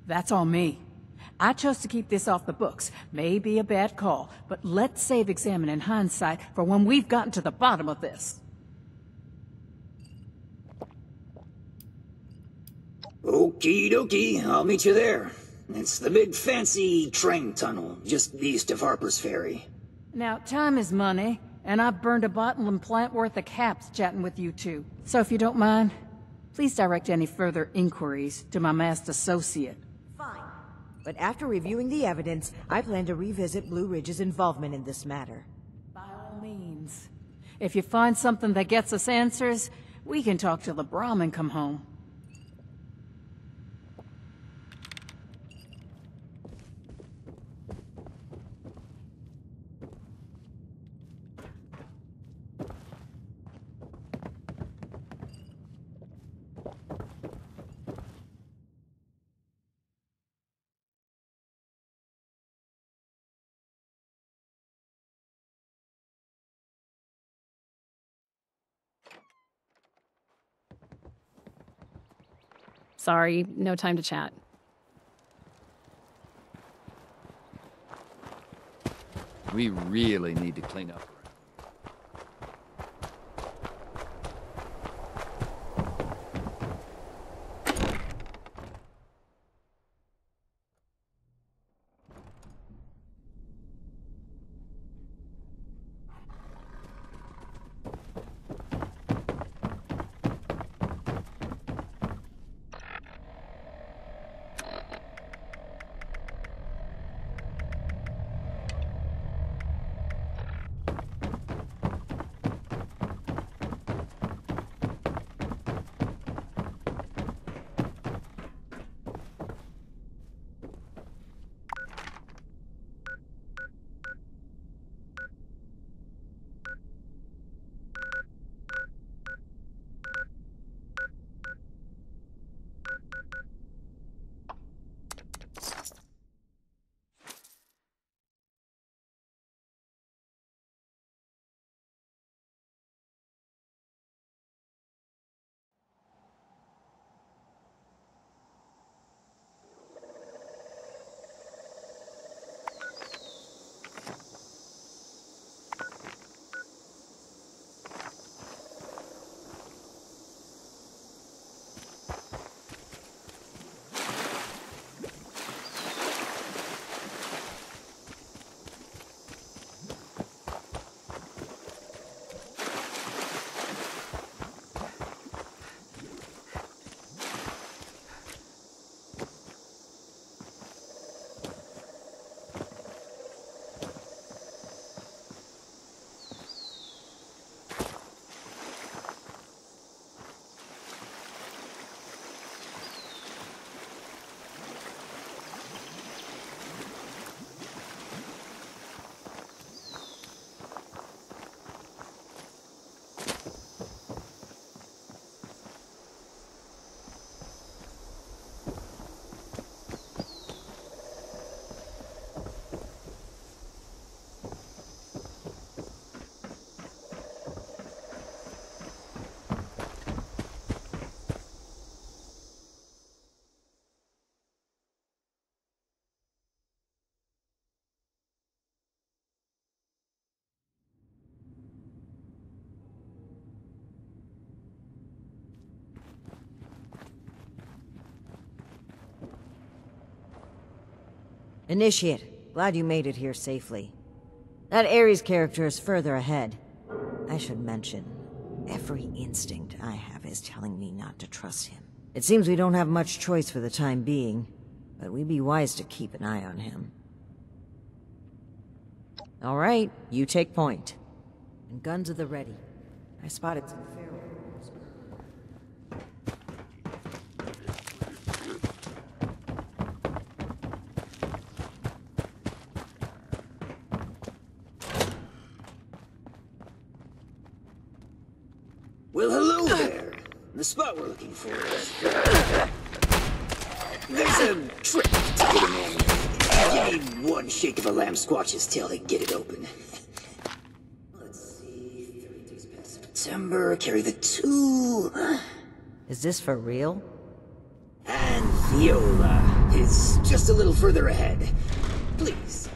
That's on me. I chose to keep this off the books. May be a bad call, but let's save examining hindsight for when we've gotten to the bottom of this. Okie dokie, I'll meet you there. It's the big fancy train tunnel, just east of Harpers Ferry. Now, time is money, and I've burned a bottle and plant worth of caps chatting with you two. So if you don't mind, please direct any further inquiries to my masked associate. Fine. But after reviewing the evidence, I plan to revisit Blue Ridge's involvement in this matter. By all means. If you find something that gets us answers, we can talk till the Brahmin come home. Sorry, no time to chat. We really need to clean up. Initiate, glad you made it here safely. That Aries character is further ahead. I should mention, every instinct I have is telling me not to trust him. It seems we don't have much choice for the time being, but we'd be wise to keep an eye on him. All right, you take point. And guns at the ready. I spotted some feral. Well, hello there. The spot we're looking for is... There's a trick to get him in. You need one shake of a lamb squatch's tail to get it open. Let's see, 30 days past September, carry the 2... Is this for real? And Viola is just a little further ahead. Please.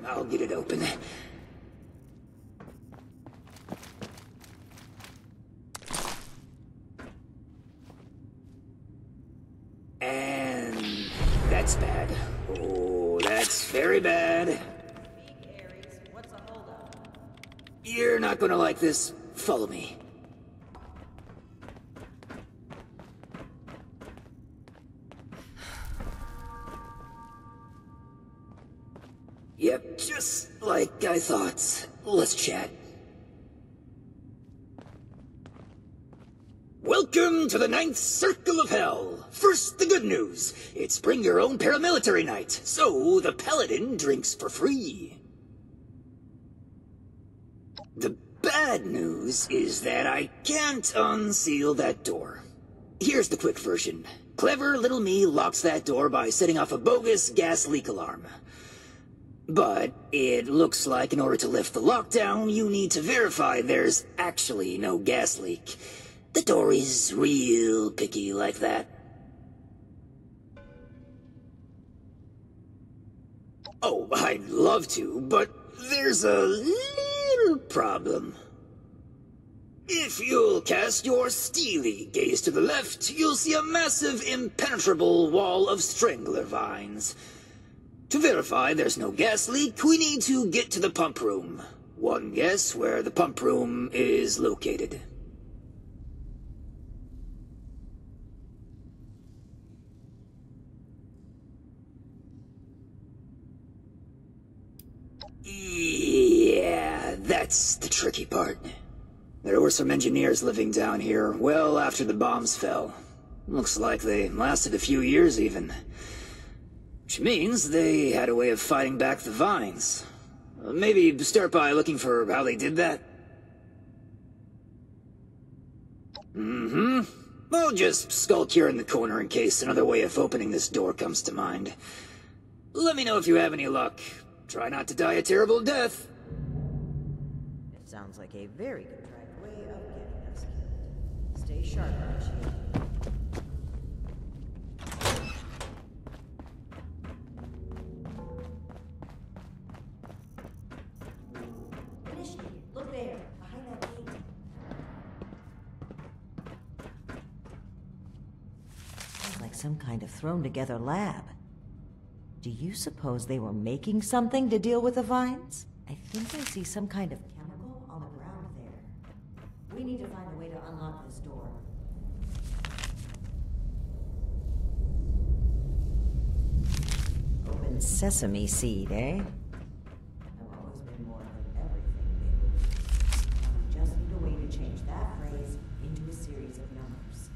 I'll get it open. And that's bad. Oh, that's very bad. Speak, Aries. What's a holdup? You're not gonna like this. Follow me. Yep, just like I thought. Let's chat. Welcome to the 9th Circle of Hell. First, the good news. It's bring your own paramilitary night, so the Paladin drinks for free. The bad news is that I can't unseal that door. Here's the quick version. Clever little me locks that door by setting off a bogus gas leak alarm. But it looks like in order to lift the lockdown, you need to verify there's actually no gas leak. The door is real picky like that. Oh, I'd love to, but there's a little problem. If you'll cast your steely gaze to the left, you'll see a massive, impenetrable wall of strangler vines. To verify there's no gas leak, we need to get to the pump room. One guess where the pump room is located. Yeah, that's the tricky part. There were some engineers living down here well after the bombs fell. Looks like they lasted a few years even. Which means they had a way of fighting back the vines. Maybe start by looking for how they did that. I'll just skulk here in the corner in case another way of opening this door comes to mind. Let me know if you have any luck. Try not to die a terrible death. It sounds like a very contrived way of getting us killed. Stay sharp, Marcia. Look there, behind that gate. Sounds like some kind of thrown-together lab. Do you suppose they were making something to deal with the vines? I think I see some kind of chemical on the ground there. We need to find a way to unlock this door. Open sesame seed, eh? I've always been more than everything new. Now we just need a way to change that phrase into a series of numbers.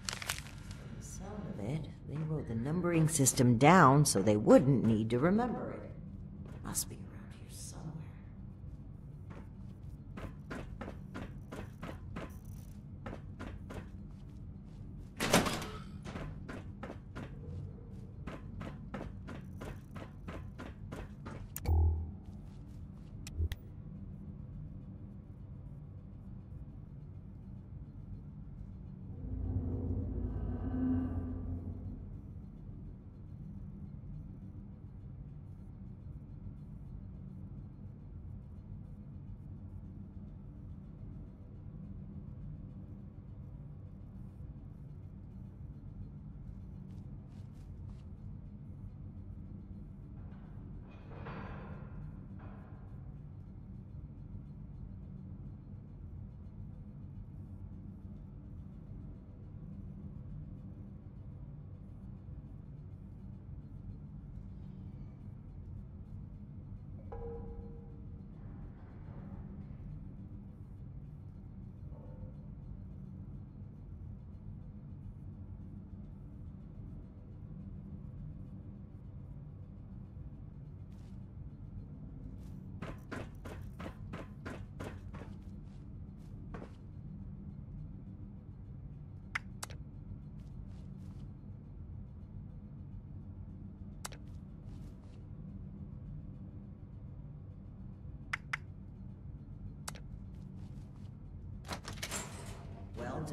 From the sound of it, they wrote the numbering system down so they wouldn't need to remember it. Must be around here somewhere.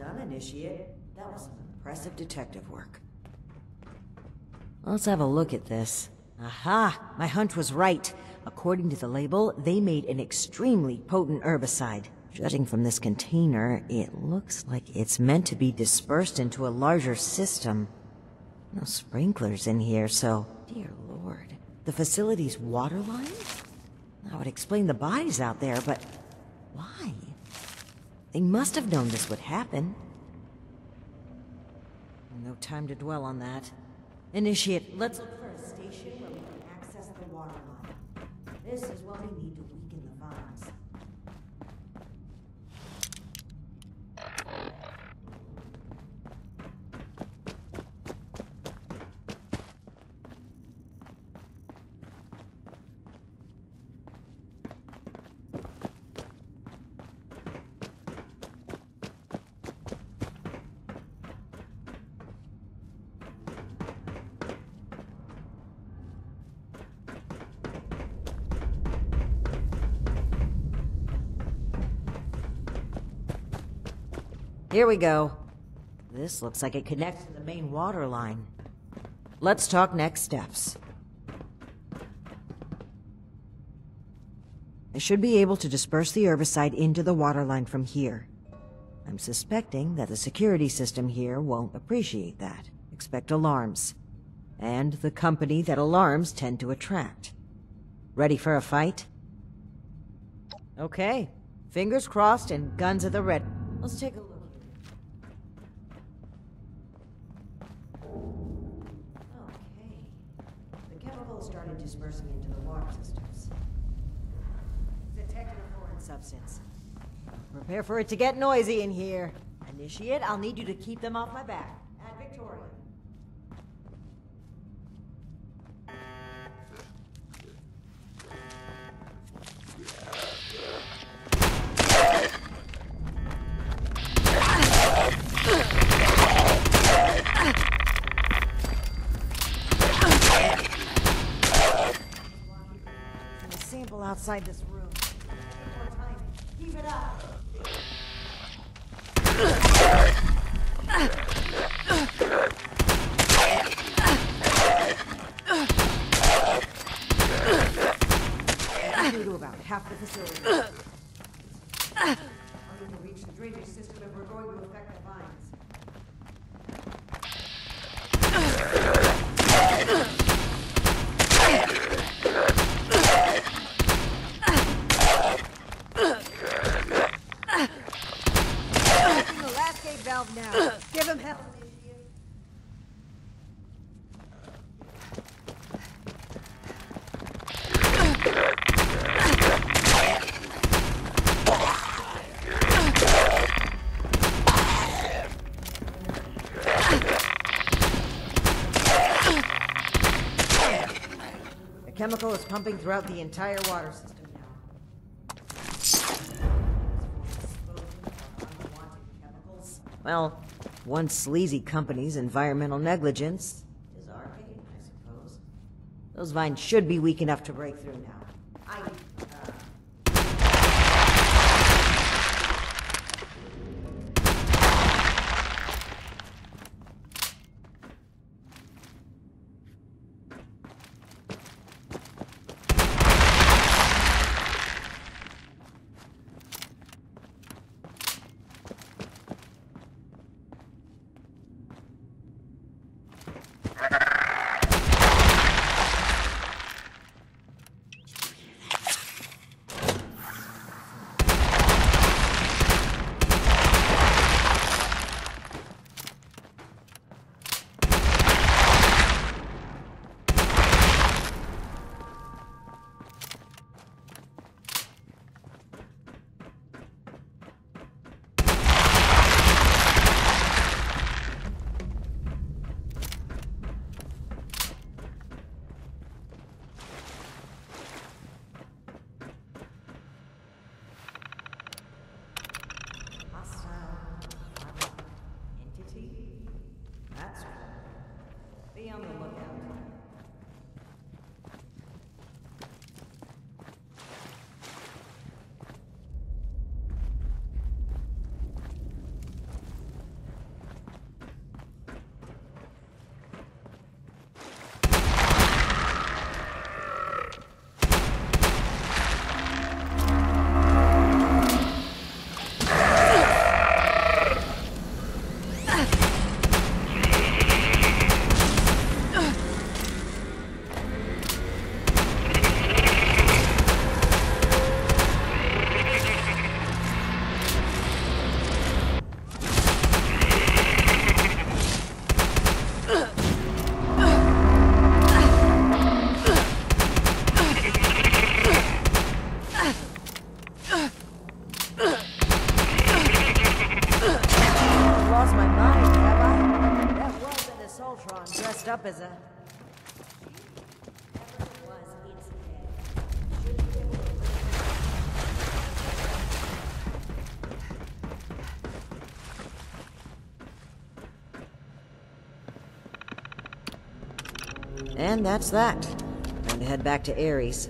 done, Initiate. That was some impressive detective work. Let's have a look at this. Aha! My hunch was right. According to the label, they made an extremely potent herbicide. Judging from this container, it looks like it's meant to be dispersed into a larger system. No sprinklers in here, so... Dear Lord. The facility's water line? That would explain the bodies out there, but... why? They must have known this would happen. No time to dwell on that. Initiate, let's look for a station where we can access the water line. This is what we need to weaken the vines. Here we go. This looks like it connects to the main water line. Let's talk next steps. I should be able to disperse the herbicide into the water line from here. I'm suspecting that the security system here won't appreciate that. Expect alarms. And the company that alarms tend to attract. Ready for a fight? Okay. Fingers crossed and guns at the ready. Let's take a look. Started dispersing into the water systems. Detected a foreign substance. Prepare for it to get noisy in here. Initiate, I'll need you to keep them off my back. At Victoria. Outside this room. More time. Keep it up. Due to about half the facility. I need to reach the drainage system if we're going to affect the vines. Valve now. Give him help. The chemical is pumping throughout the entire water system. Well, one sleazy company's environmental negligence is arcane, I suppose. Those vines should be weak enough to break through now. up as a... And that's that. Time to head back to Aries.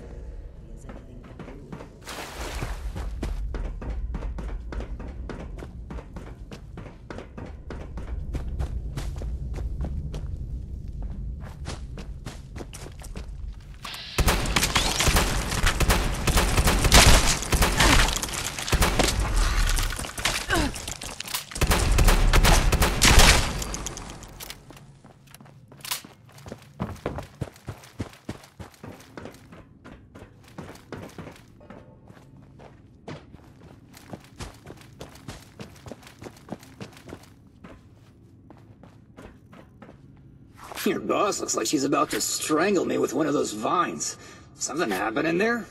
Your boss looks like she's about to strangle me with one of those vines. Something happening there?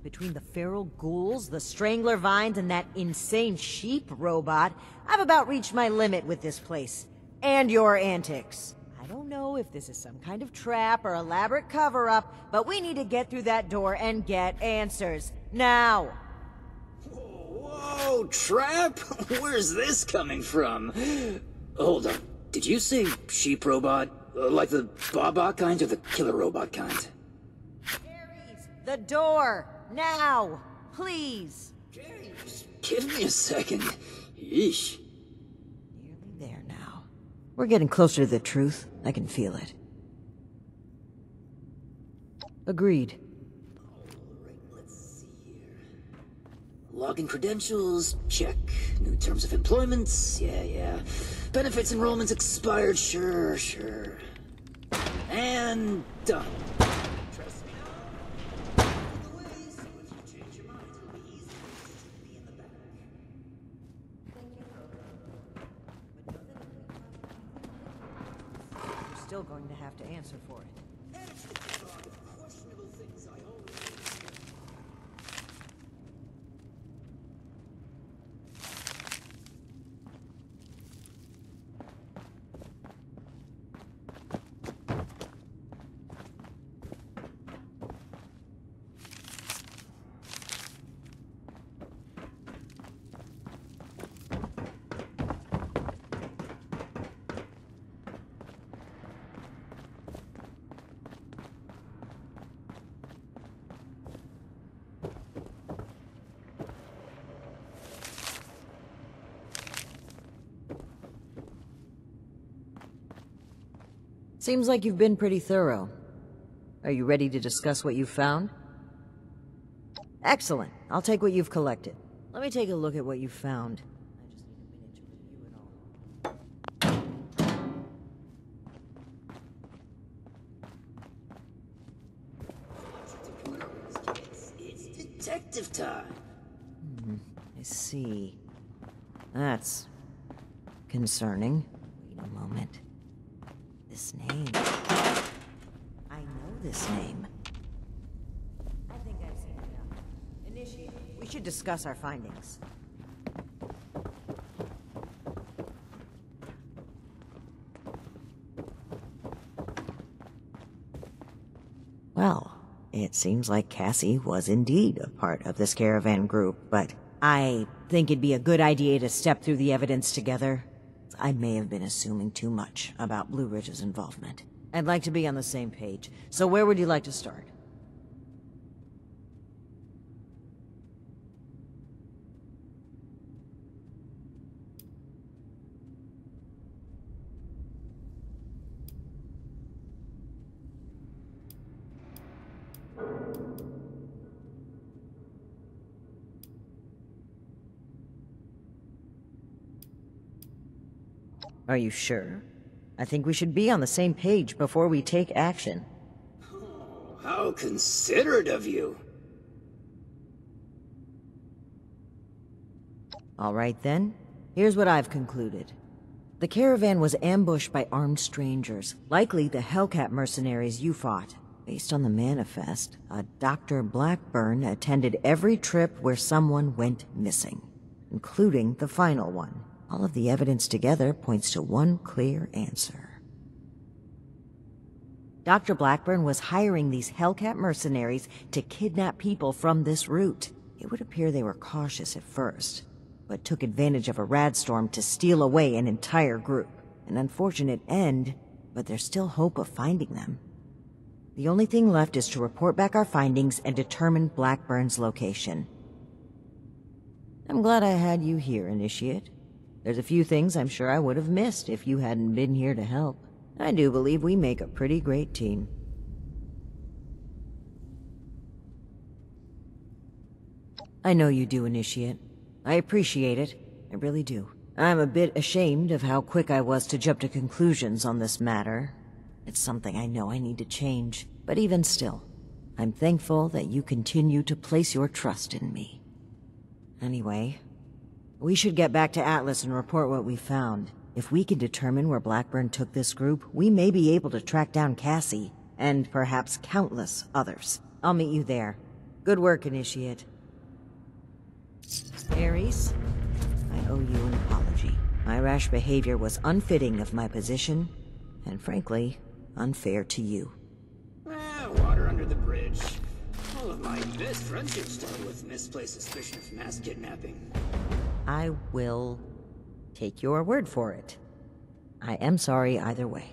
Between the feral ghouls, the strangler vines, and that insane sheep robot, I've about reached my limit with this place. And your antics. I don't know if this is some kind of trap or elaborate cover-up, but we need to get through that door and get answers. Now! Whoa, trap? Where's this coming from? Hold on. Did you say sheep robot? Like the Baba kind or the killer robot kind? Aries, the door! Now! Please! Just give me a second. Yeesh. Nearly there now. We're getting closer to the truth. I can feel it. Agreed. Alright, let's see here. Login credentials, check. New terms of employment, yeah. Benefits enrollments expired, sure. And done. Trust me now. The way, so if you change your mind, it'll be easy to be in the back. You're still going to have to answer for it. Questionable things I always... Seems like you've been pretty thorough. Are you ready to discuss what you've found? Excellent. I'll take what you've collected. Let me take a look at what you've found. It's detective time. I see. That's concerning. Wait a moment. This name. I know this name. I think I've seen enough. Initiate. We should discuss our findings. Well, it seems like Cassie was indeed a part of this caravan group, but I think it'd be a good idea to step through the evidence together. I may have been assuming too much about Blue Ridge's involvement. I'd like to be on the same page, so where would you like to start? Are you sure? I think we should be on the same page before we take action. How considerate of you. All right then. Here's what I've concluded. The caravan was ambushed by armed strangers, likely the Hellcat mercenaries you fought. Based on the manifest, a Dr. Blackburn attended every trip where someone went missing, including the final one. All of the evidence together points to one clear answer. Dr. Blackburn was hiring these Hellcat mercenaries to kidnap people from this route. It would appear they were cautious at first, but took advantage of a radstorm to steal away an entire group. An unfortunate end, but there's still hope of finding them. The only thing left is to report back our findings and determine Blackburn's location. I'm glad I had you here, Initiate. There's a few things I'm sure I would have missed if you hadn't been here to help. I do believe we make a pretty great team. I know you do, Initiate. I appreciate it. I really do. I'm a bit ashamed of how quick I was to jump to conclusions on this matter. It's something I know I need to change. But even still, I'm thankful that you continue to place your trust in me. Anyway, we should get back to Atlas and report what we found. If we can determine where Blackburn took this group, we may be able to track down Cassie, and perhaps countless others. I'll meet you there. Good work, Initiate. Aries, I owe you an apology. My rash behavior was unfitting of my position, and frankly, unfair to you. Water under the bridge. All of my best friendships started with misplaced suspicion of mass kidnapping. I will take your word for it. I am sorry either way.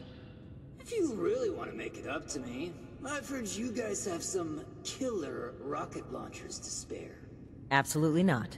If you really want to make it up to me, I've heard you guys have some killer rocket launchers to spare. Absolutely not.